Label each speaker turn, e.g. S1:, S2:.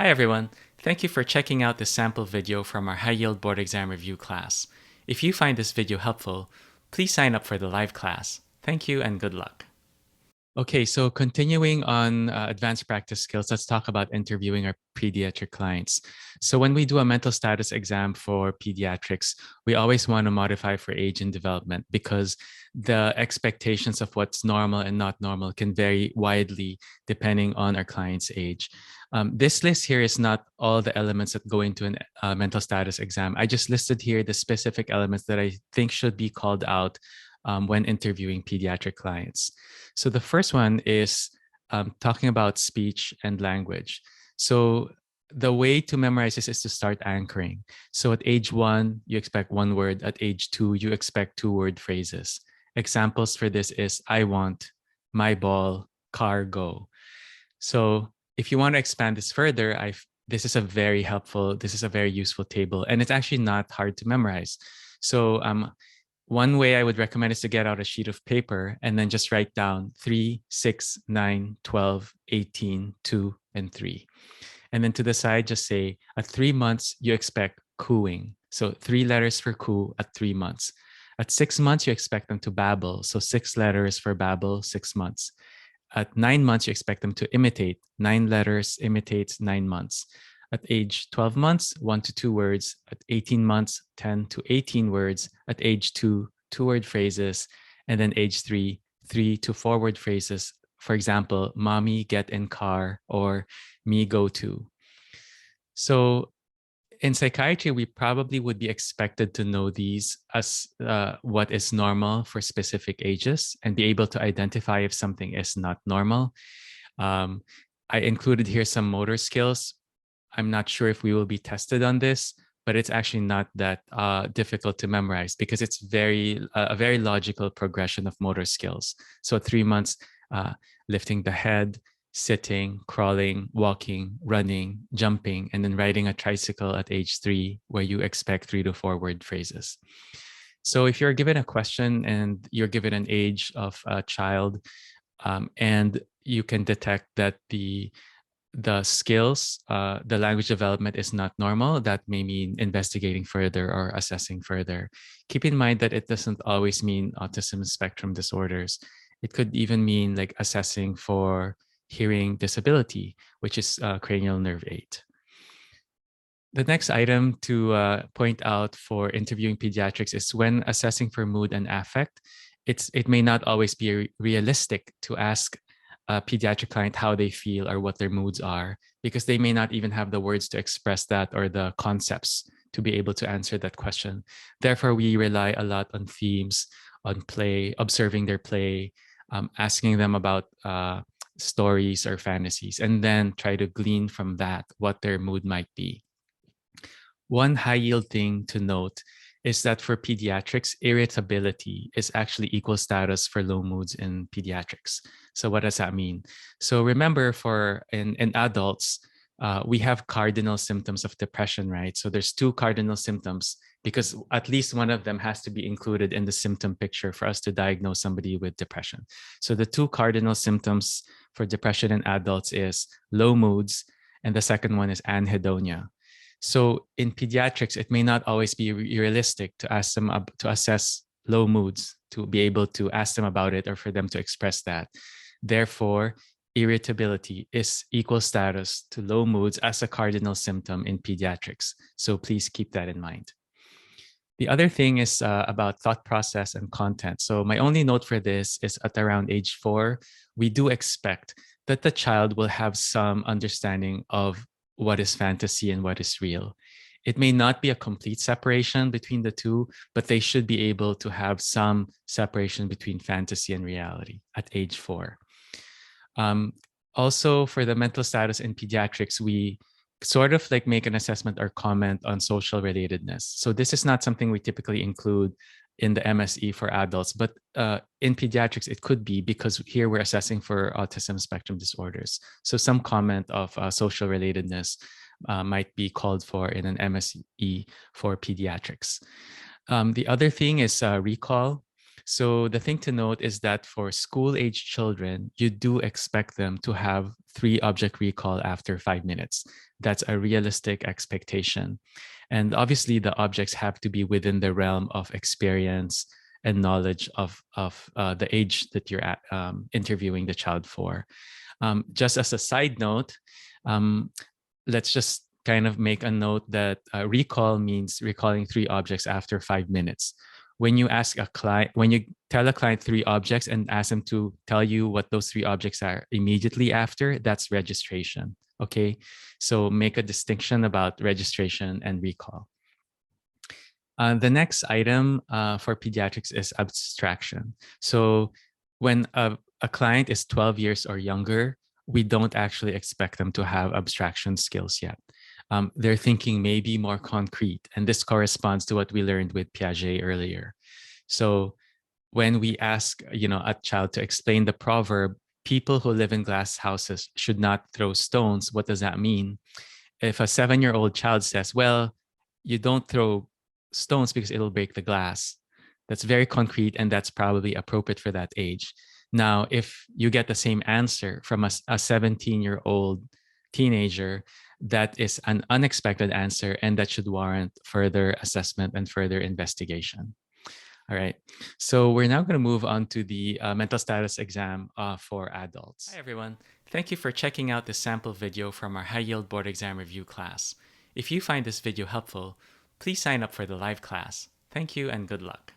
S1: Hi everyone, thank you for checking out this sample video from our High Yield Board Exam Review class. If you find this video helpful, please sign up for the live class. Thank you and good luck. Okay, so continuing on advanced practice skills, let's talk about interviewing our pediatric clients. So when we do a mental status exam for pediatrics, we always want to modify for age and development because the expectations of what's normal and not normal can vary widely depending on our client's age. This list here is not all the elements that go into a mental status exam. I just listed here the specific elements that I think should be called out when interviewing pediatric clients. So the first one is talking about speech and language. So the way to memorize this is to start anchoring. So at age 1, you expect one word. At age 2, you expect 2-word phrases. Examples for this is I want, my ball, car, go. So if you want to expand this further, this is a very useful table, and it's actually not hard to memorize. So one way I would recommend is to get out a sheet of paper and then just write down 3, 6, 9, 12, 18, 2, and 3. And then to the side, just say at 3 months, you expect cooing. So 3 letters for coo at 3 months. At 6 months, you expect them to babble. So 6 letters for babble, 6 months. At 9 months, you expect them to imitate. 9 letters imitates 9 months. At age 12 months, 1 to 2 words. At 18 months, 10 to 18 words. At age 2, 2-word phrases. And then age 3, 3 to 4-word phrases. For example, mommy get in car or me go to. So in psychiatry, we probably would be expected to know these as what is normal for specific ages and be able to identify if something is not normal. I included here some motor skills. I'm not sure if we will be tested on this, but it's actually not that difficult to memorize because it's a very logical progression of motor skills. So at 3 months, lifting the head, sitting, crawling, walking, running, jumping, and then riding a tricycle at age 3, where you expect 3 to 4-word phrases. So if you're given a question and you're given an age of a child, and you can detect that the skills, the language development is not normal, that may mean investigating further or assessing further. Keep in mind that it doesn't always mean autism spectrum disorders. It could even mean like assessing for hearing disability, which is cranial nerve 8. The next item to point out for interviewing pediatrics is when assessing for mood and affect, it may not always be realistic to ask a pediatric client how they feel or what their moods are, because they may not even have the words to express that or the concepts to be able to answer that question. Therefore, we rely a lot on themes, on play, observing their play, asking them about stories or fantasies, and then try to glean from that what their mood might be. One high yield thing to note is that for pediatrics, irritability is actually equal status for low moods in pediatrics. So what does that mean? So remember, in adults, we have cardinal symptoms of depression, right? So there's 2 cardinal symptoms because at least one of them has to be included in the symptom picture for us to diagnose somebody with depression. So the 2 cardinal symptoms for depression in adults is low moods, and the second one is anhedonia. So in pediatrics, it may not always be realistic to ask them to assess low moods, to be able to ask them about it or for them to express that. Therefore, irritability is equal status to low moods as a cardinal symptom in pediatrics. So please keep that in mind. The other thing is about thought process and content. So my only note for this is at around age 4, we do expect that the child will have some understanding of what is fantasy and what is real. It may not be a complete separation between the two, but they should be able to have some separation between fantasy and reality at age 4. Also, for the mental status in pediatrics, we sort of like make an assessment or comment on social relatedness. So this is not something we typically include in the MSE for adults, but in pediatrics, it could be because here we're assessing for autism spectrum disorders. So some comment of social relatedness might be called for in an MSE for pediatrics. The other thing is recall. So the thing to note is that for school-age children, you do expect them to have 3-object recall after 5 minutes. That's a realistic expectation. And obviously, the objects have to be within the realm of experience and knowledge of the age that you're interviewing the child for. Just as a side note, um, let's just kind of make a note that recall means recalling 3 objects after 5 minutes. When you ask a client, when you tell a client 3 objects and ask them to tell you what those 3 objects are immediately after, that's registration. Okay, so make a distinction about registration and recall. The next item for pediatrics is abstraction. So when a client is 12 years or younger, we don't actually expect them to have abstraction skills yet. They're thinking maybe more concrete, and this corresponds to what we learned with Piaget earlier. So when we ask, a child to explain the proverb, people who live in glass houses should not throw stones, what does that mean? If a 7-year-old child says, well, you don't throw stones because it'll break the glass, that's very concrete, and that's probably appropriate for that age. Now, if you get the same answer from a 17-year-old teenager, that is an unexpected answer, and that should warrant further assessment and further investigation. All right, so we're now going to move on to the mental status exam for adults. Hi, everyone. Thank you for checking out this sample video from our high-yield board exam review class. If you find this video helpful, please sign up for the live class. Thank you and good luck.